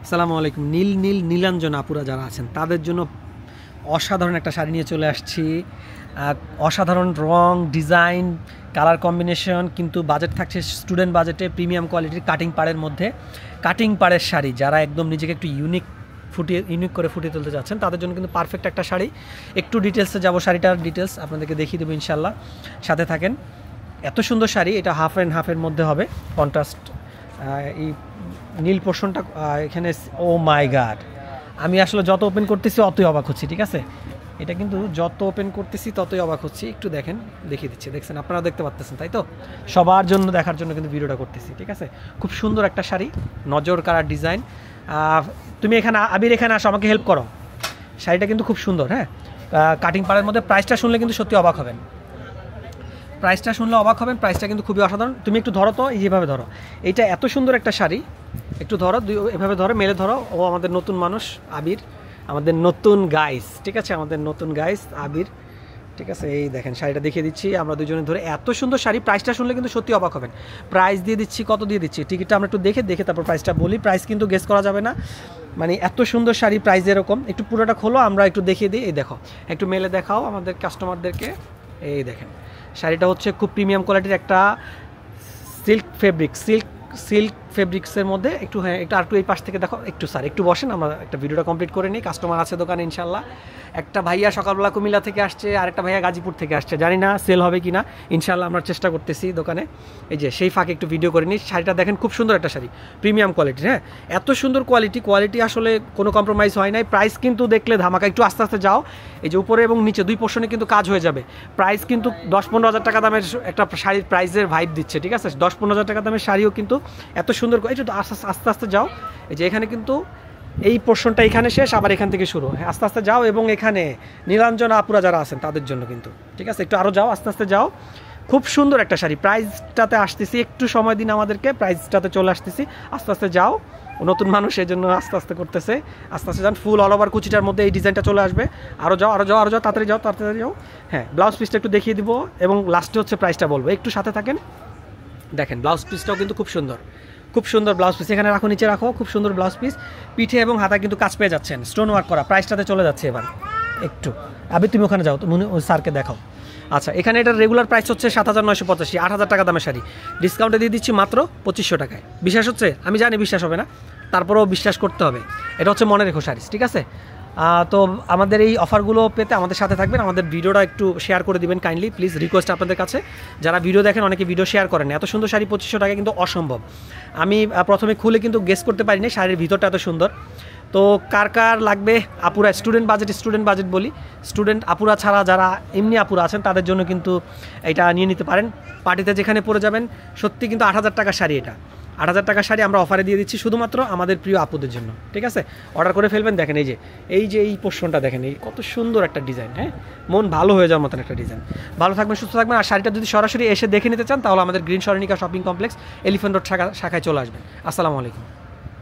আসসালামু আলাইকুম। নীল নীল নীলাঞ্জন আপুরা যারা আছেন তাদের জন্য অসাধারণ একটা শাড়ি নিয়ে চলে আসছি। অসাধারণ রং, ডিজাইন, কালার কম্বিনেশন, কিন্তু বাজেট থাকছে স্টুডেন্ট বাজেটে, প্রিমিয়াম কোয়ালিটির কাটিং পাড়ের মধ্যে। কাটিং পাড়ের শাড়ি যারা একদম নিজেকে একটু ইউনিক করে ফুটিয়ে তুলতে চাচ্ছেন তাদের জন্য কিন্তু পারফেক্ট একটা শাড়ি। একটু ডিটেলসে যাব, শাড়িটার ডিটেলস আপনাদেরকে দেখিয়ে দেবো ইনশাল্লাহ, সাথে থাকেন। এত সুন্দর শাড়ি, এটা হাফ অ্যান্ড হাফের মধ্যে হবে কন্ট্রাস্ট। এই নীল পোর্শনটা এখানে, ও মাই গড, আমি আসলে যত ওপেন করতেছি অতই অবাক হচ্ছি। ঠিক আছে, এটা কিন্তু যত ওপেন করতেছি ততই অবাক হচ্ছি। একটু দেখেন, দেখিয়ে দিচ্ছি, দেখছেন আপনারা দেখতে পাচ্ছেন তাই তো? সবার জন্য দেখার জন্য কিন্তু ভিডিওটা করতেছি। ঠিক আছে, খুব সুন্দর একটা শাড়ি, নজর কাড়া ডিজাইন। তুমি এখানে, আবির এখানে আসো, আমাকে হেল্প করো। শাড়িটা কিন্তু খুব সুন্দর, হ্যাঁ, কাটিং পাড়ের মধ্যে। প্রাইসটা শুনলে কিন্তু সত্যি অবাক হবেন, প্রাইসটা কিন্তু খুবই অসাধারণ। তুমি একটু ধরো তো, এইভাবে ধরো, এইটা এত সুন্দর একটা শাড়ি, একটু ধরো, এভাবে ধরো, মেলে ধরো। ও আমাদের নতুন মানুষ আবির, আমাদের নতুন গাইস। ঠিক আছে, আমাদের নতুন গাইস আবির। ঠিক আছে, এই দেখেন শাড়িটা দেখিয়ে দিচ্ছি আমরা দুজনে ধরে। এত সুন্দর শাড়ি, প্রাইসটা শুনলে কিন্তু সত্যি অবাক হবেন। প্রাইস দিয়ে দিচ্ছি, কত দিয়ে দিচ্ছি, টিকিটটা আমরা একটু দেখে তারপর প্রাইসটা বলি। প্রাইস কিন্তু গেস করা যাবে না, মানে এত সুন্দর শাড়ি, প্রাইস এরকম। একটু পুরোটা খোলো, আমরা একটু দেখিয়ে দিই। এই দেখো, একটু মেলে দেখাও আমাদের কাস্টমারদেরকে। এই দেখেন শাড়িটা হচ্ছে খুব প্রিমিয়াম কোয়ালিটির একটা সিল্ক ফেব্রিক্সের মধ্যে। একটু, হ্যাঁ, একটু এই পাশ থেকে দেখো একটু। স্যার একটু বসেন, আমরা একটা ভিডিওটা কমপ্লিট করে নিই। কাস্টমার আছে দোকানে ইনশাল্লাহ। একটা ভাইয়া সকালবেলা কুমিল্লা থেকে আসছে, আরেকটা ভাইয়া গাজীপুর থেকে আসছে। জানি না সেল হবে কি না, ইনশাল্লাহ আমরা চেষ্টা করতেছি দোকানে। এই যে সেই ফাঁকে একটু ভিডিও করে নিই। শাড়িটা দেখেন, খুব সুন্দর একটা শাড়ি, প্রিমিয়াম কোয়ালিটির। হ্যাঁ, এত সুন্দর কোয়ালিটি আসলে কোনো কম্প্রোমাইজ হয় নাই। প্রাইস কিন্তু দেখলে ধামাকা। একটু আস্তে আস্তে যাও, এই যে উপরে এবং নিচে দুই পোর্শনে কিন্তু কাজ হয়ে যাবে। প্রাইস কিন্তু 10-15 হাজার টাকা দামের একটা শাড়ির প্রাইসের ভাইব দিচ্ছে। ঠিক আছে, 10-15 হাজার টাকা দামের শাড়িও কিন্তু এত সুন্দর। একটু আস্তে আস্তে যাও, এই যে এখানে কিন্তু এই পোর্শনটা এখানে শেষ, আবার এখান থেকে শুরু। হ্যাঁ, আস্তে আস্তে যাও। এবং এখানে নীলাঞ্জন আপুরা যারা আছেন তাদের জন্য কিন্তু, ঠিক আছে, একটু আরও যাও, আস্তে আস্তে যাও। খুব সুন্দর একটা শাড়ি। প্রাইসটাতে আসতেছি, একটু সময় দিন আমাদেরকে, প্রাইসটাতে চলে আসতেছি। আস্তে আস্তে যাও, নতুন মানুষ এই জন্য আস্তে আস্তে করতেছে। আস্তে আস্তে যান, ফুল অল ওভার কুচিটার মধ্যে এই ডিজাইনটা চলে আসবে। আরও যাও, তাড়াতাড়ি যাও। হ্যাঁ, ব্লাউজ পিসটা একটু দেখিয়ে দিব এবং লাস্টে হচ্ছে প্রাইসটা বলবো, একটু সাথে থাকেন। দেখেন ব্লাউজ পিসটাও কিন্তু খুব সুন্দর ব্লাউজ পিস। এখানে রাখো, নিচে রাখো, খুব সুন্দর ব্লাউজ পিস। পিঠে এবং হাতা কিন্তু কাজ পেয়ে যাচ্ছেন, স্টোন ওয়ার্ক করা। প্রাইসটাতে চলে যাচ্ছে এবার একটু। আবির তুমি ওখানে যাও, তুমি স্যারকে দেখাও। আচ্ছা, এখানে এটার রেগুলার প্রাইস হচ্ছে 7,985, 8,000 টাকা দামের শাড়ি। ডিসকাউন্টে দিয়ে দিচ্ছি মাত্র 2500 টাকায়। বিশ্বাস হচ্ছে? আমি জানি বিশ্বাস হবে না, তারপরেও বিশ্বাস করতে হবে। এটা হচ্ছে মনে রেখো শাড়ি। ঠিক আছে, তো আমাদের এই অফারগুলো পেতে আমাদের সাথে থাকবেন। আমাদের ভিডিওটা একটু শেয়ার করে দিবেন কাইন্ডলি, প্লিজ রিকোয়েস্ট আপনাদের কাছে। যারা ভিডিও দেখেন, অনেকে ভিডিও শেয়ার করেন। এত সুন্দর শাড়ি 2500 টাকা কিন্তু অসম্ভব। আমি প্রথমে খুলে কিন্তু গেস করতে পারিনি শাড়ির ভিতরটা এত সুন্দর। তো কার লাগবে আপুরা, স্টুডেন্ট বাজেট বলি, স্টুডেন্ট আপুরা ছাড়া যারা এমনি আপুরা আছেন তাদের জন্য কিন্তু এটা নিয়ে নিতে পারেন। পার্টিতে যেখানে পরে যাবেন, সত্যি কিন্তু 8,000 টাকার শাড়ি। এটা 8,000 টাকার শাড়ি আমরা অফারে দিয়ে দিচ্ছি শুধুমাত্র আমাদের প্রিয় আপুদের জন্য। ঠিক আছে, অর্ডার করে ফেলবেন। দেখেন এই পোর্শনটা দেখেন, এই কত সুন্দর একটা ডিজাইন। হ্যাঁ, মন ভালো হয়ে যাওয়ার মতন একটা ডিজাইন। ভালো থাকবেন, সুস্থ থাকবেন। আর শাড়িটা যদি সরাসরি এসে দেখে নিতে চান তাহলে আমাদের green Saranika shopping complex, elephant road শাখায় চলে আসবেন। আসসালামু আলাইকুম।